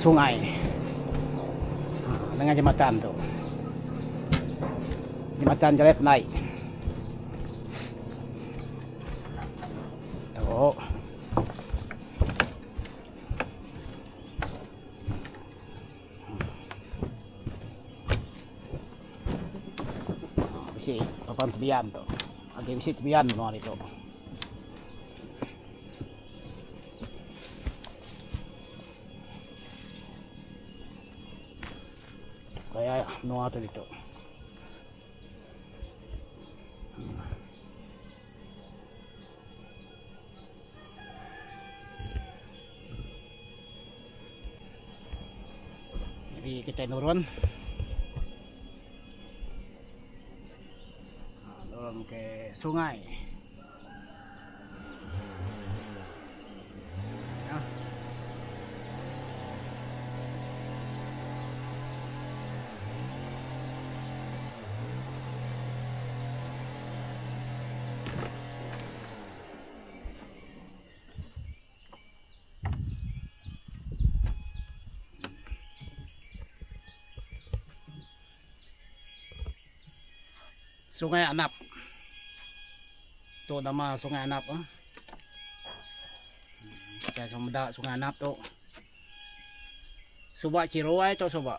sungai dengan jembatan tuh. Jembatan jalan naik. Tuh. Bisi papan tebian tuh. Agak bisi tebian no itu. Kayak no tuh itu. Jadi kita turun ke sungai. Ya. Sungai Anap. Itu nama Sungai Anap. Kita sama Sungai Anap tu. Subak Ciruai tu subak.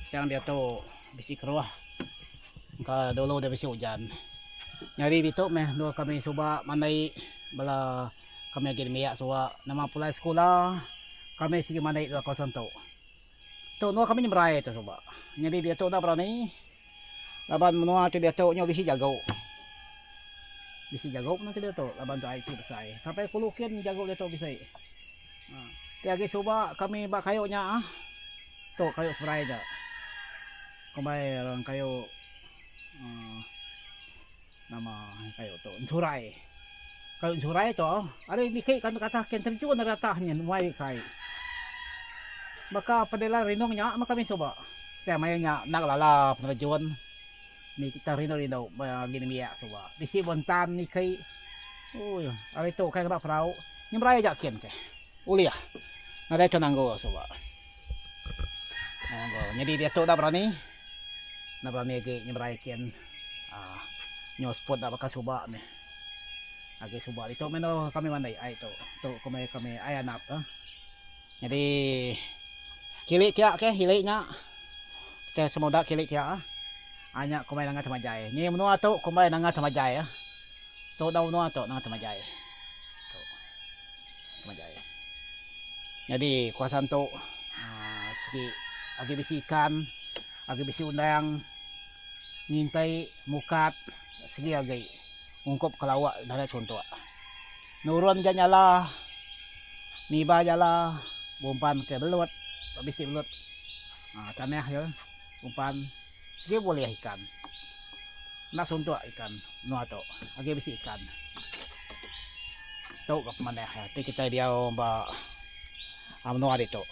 Yang dia tu bisi keruah. Kalau dulu dia bisi hujan. Nyari itu meh dua kami subak mandai bala kami lagi miyak subak nama pulai sekolah. Kami sigi mandai tu kawasan tu. Tu no kami nyemrai tu subak. Nyari dia tu dah berani. Laban menua tu dia tu nyo bisi jago. Bisi jago nanti dia tu laban tu air tu besar. Sampai kulukin jago dia tu bisa. Tiagi coba kami bak kayu nya tu kayu seberai dah. Kembali orang kayu nama kayu tu surai. Kayu surai tu ada dikit kan kata ken terjun ratahnya muai kai. Maka padahal rinongnya maka kami coba. Saya mayanya nak lalap terjun. Ni kita rino gini miyak coba. Bisi bontan ni kai. Oh, ari tu kai kena perahu. Ni merai jak kian ke. Uli ah. Nada conanggo coba. Nanggo. Jadi dia tu dah berani. Dah berani ke nyemrai kian. Nyo spot dah bekas coba ni. Agi coba itu meno kami mandai ai tu. Tu kami ai Anap Jadi kilik kia ke hiliknya. Kita semua dak kilik kia Hanya kumai nanga tamajay. Ni menua tu kumai nanga tamajay ya. Tu daw menua tu nanga tamajay. Tu. Tamajay. Jadi kuasan tu segi agi bisi ikan, agi bisi undang, ngintai mukat, segi agi ungkop kelawak dari suntuk. Nurun jan nyala, niba jala, bumpan ke belut, bisi belut. Tanah ya, bumpan Sige boleh ikan. Nak suntuk ikan. Nuah tu. Agi bisi ikan. Tahu ke mana ya. Ti kita dia ba nuah itu.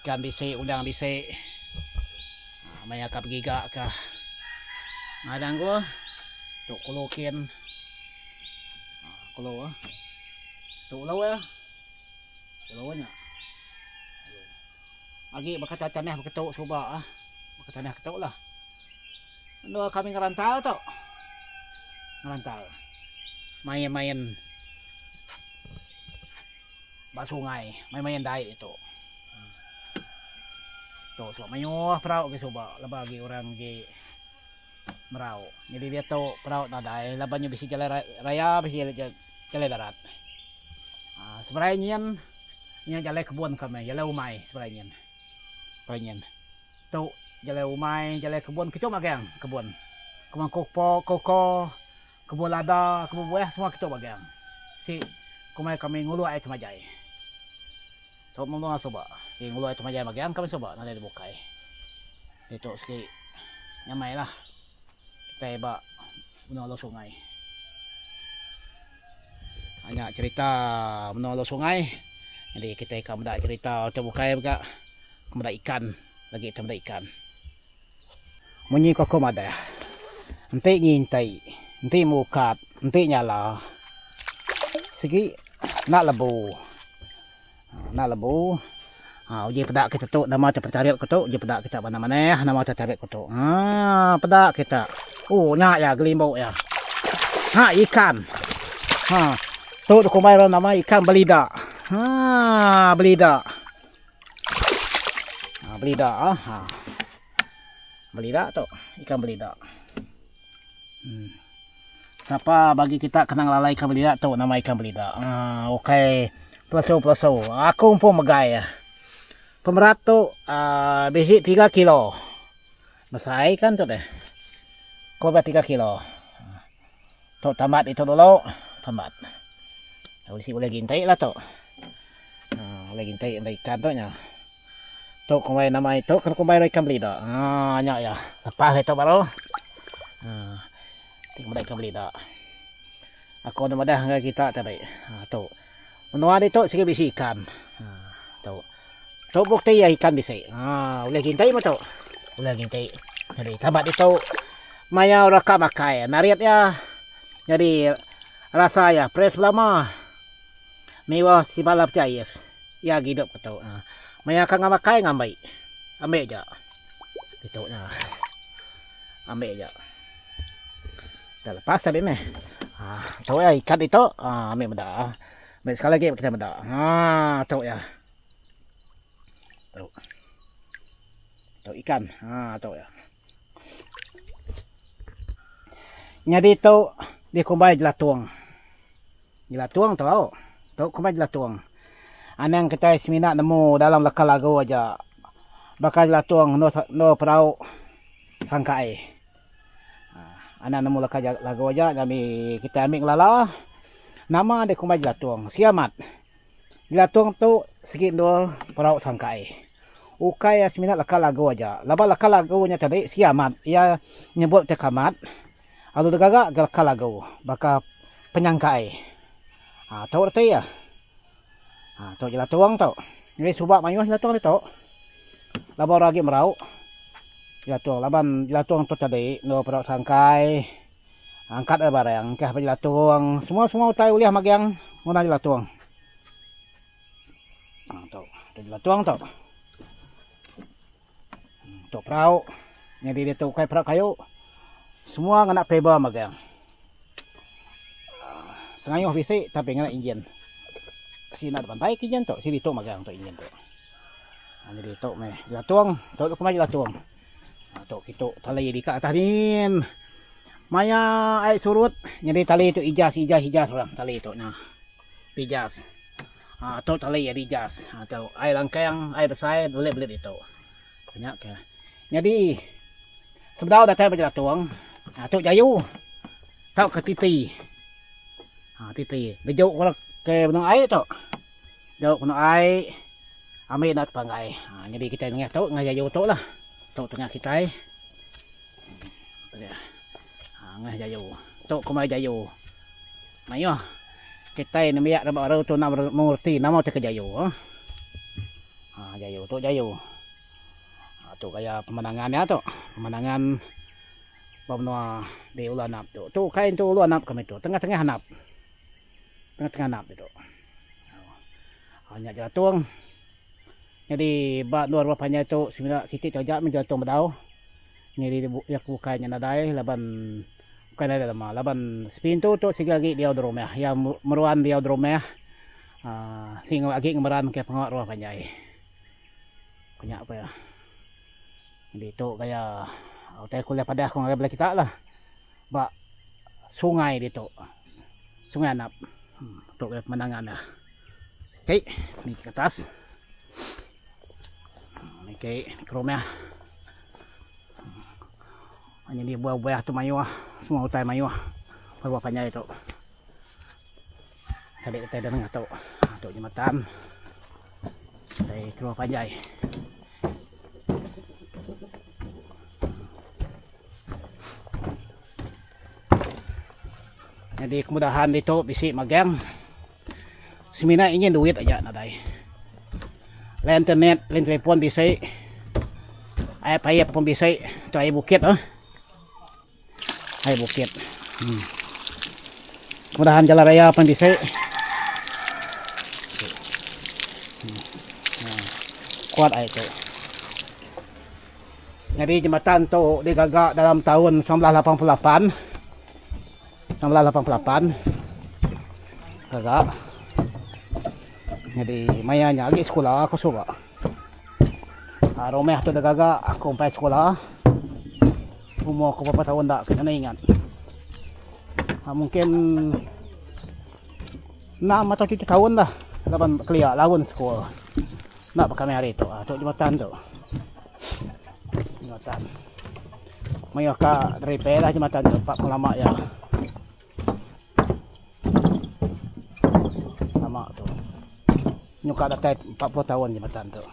Ikan bisi, undang bisi. Maya kap giga ka. Ngadang ko. Tu kulukin. Kulo. Tu lawa ya. Lawanya. Agi baka tanah beketuk coba baka tanah ketuk lah. Ano kami ngerantau tu. Ngerantau. Main-main ba sungai, main-main dai itu. Tu so mayuh perahu ke coba labagi orang ge merau. Jadi dia tu perahu na dai labannya bisi jalan raya bisi jalan darat. Sebenarnya ini jalan kebun kami, jalan umai sebenarnya. Penyen. Tu jalan umai, jalan kebun kita bagian kebun. Kebun koko, kebun lada, kebun buah semua kita bagian. Si kami ngulu air temajai. Tu mau coba. Si ngulu air temajai bagian kami coba nanti dibukai. Itu sikit nyamai lah. Kita iba menolong sungai. Hanya cerita menolong sungai. Jadi kita ikan benda cerita terbukai juga. Kemudian ikan lagi kemudian ikan. Munyi koko ada. Nanti ngintai, nanti mukat, nanti nyala. Segi nak lebu. na labu. Uji pedak kita tu nama tercariat ko tu, uji pedak kita mana maneh nama tercariat ko tu. Pedak kita. Nyak ya gelimbau ya. Ikan. Tu kumai ro nama ikan belida. Belida. Belida belida tu, ikan belida. Siapa bagi kita kenang lalai ikan belida tu nama ikan belida. Okey. Pelaso. Aku pun megai ya. Pemerat tu besi 3 kilo. Masai kan tu deh. Kau 3 kilo. Tu tamat itu dulu, tamat. Boleh gintai lah tu. Boleh gintai ikan tu nya. Tu kumai nama itu kan kumai ikan belida. Nyak ya. Lepas itu baru. Tinggal ikan belida. Aku nama dah kita tadi. Tu. Menua itu sikit besi ikan. Tu. Tu bukti ya ikan bisa. Boleh gintai mo tu. Boleh gintai. Jadi tamat itu maya raka makai. Nariat ya. Jadi rasa ya fresh lama. Mewah si balap jayes. Ya hidup tu. Maya kan makai ngambai. Ambil aja. Itu nya. Ambil aja. Dah lepas tadi ni. Tu ya ikan itu ambil benda. Ambil sekali lagi kita benda. Tu ya. Tu ikan. Tu ya. Jadi tu dia kumbai jelatuang. Jelatuang tahu. Tu kumbai jelatuang. Anang kita semina nemu dalam lekal lagu aja. Bakal jelatuang no perahu sangkai. Anang nemu lekal lagu aja kami kita ambil lala. Nama dia kumbai jelatuang. Siamat. Jelatuang tu sikit do perahu sangkai. Ukai ya semina lekal lagu aja. Laba lekal lagunya tadi siamat. Ia nyebut tekamat. Lalu degagak lekal lagu. Baka penyangkai. Tahu arti ya. Tu jelatuang tu. Ini subak mayuh jelatuang itu. Laba ragi merau. Jelatuang. Laban jelatuang tu tadi. No perahu sangkai. Angkat barang. Kah jelatuang. Semua utai uliah magiang. Muna jelatuang. Tu jelatuang tu. Tu perahu. Jadi dia tu kai perahu kayu. Semua ngana peba magang. Sengayuh bisi tapi ngana injen. Sina pantai injen tu, sini tu magang tu injen tu. Jadi tu meh jelatuang, tu kumai jelatuang. Tu kita tali di ke atas ni. Maya air surut, jadi tali itu ijas orang tali itu nah. Pijas. Tu tali ya ijas. Tu air langkang, air besar belit itu. Banyak ke. Jadi sebenarnya dah jelatuang. Tu jayu. Tau ke titi. Titi. Bejuk ke benang air tu. Jauh benang air. Ambil nak pangai. Jadi kita tengah tu ngah jayu tu lah. Tu tengah kita. Ngah jayu. Tu kumai jayu. Mayo. Kita ni biak baru tu nak mengerti nama tu ke jayu. Jayu tu jayu. Tu kayak pemandangannya tu. Pemandangan Pemnua di ulah nap tu. Tu kain tu ulah nap kami tu. Tengah-tengah nap. Tengah-tengah nap itu. Hanya jelatuang. Jadi bak luar bapaknya itu semula sitik tojak menjelatuang bedau. Ini yak bukanya nadai laban bukan ada lama. Laban sepintu tu sigagi dia dromeh. Ya meruan dia dromeh. Sing lagi ngemeran ke pengawat ruah panjai. Banyak apa ya. Jadi itu kayak Utai kuliah pada aku ngagak kita lah. Bak sungai di tu. Sungai Anap. Untuk pemandangan lah. Okey, ni ke atas. Okey, ke rumah. Hanya di buah-buah tu mayu ah. Semua utai mayu ah. Buah panjang itu. Tadi utai dah dengar tu. Tu jembatan. Utai ke rumah panjang. Jadi kemudahan dito bisi magang. Semina ingin duit aja naday. Len internet, len telepon bisi. Ay payap pun bisi. Tu ay bukit Ay bukit. Kemudahan jalan raya pun bisi. Kuat ay ito. Jadi jembatan tu digagak dalam tahun 1988. 1988 gagak. Jadi mayanya lagi sekolah aku suka. Rumah tu gagak aku sampai sekolah. Umur aku berapa tahun tak kena ingat. Mungkin 6 atau 7 tahun lah. Lapan kelia lawan sekolah. Nak kami hari tu. Tu jembatan tu. Jembatan. Mayo ka repair lah jembatan tu. Pak lama ya. Lama tu. Nyuka datai 40 tahun jembatan tu.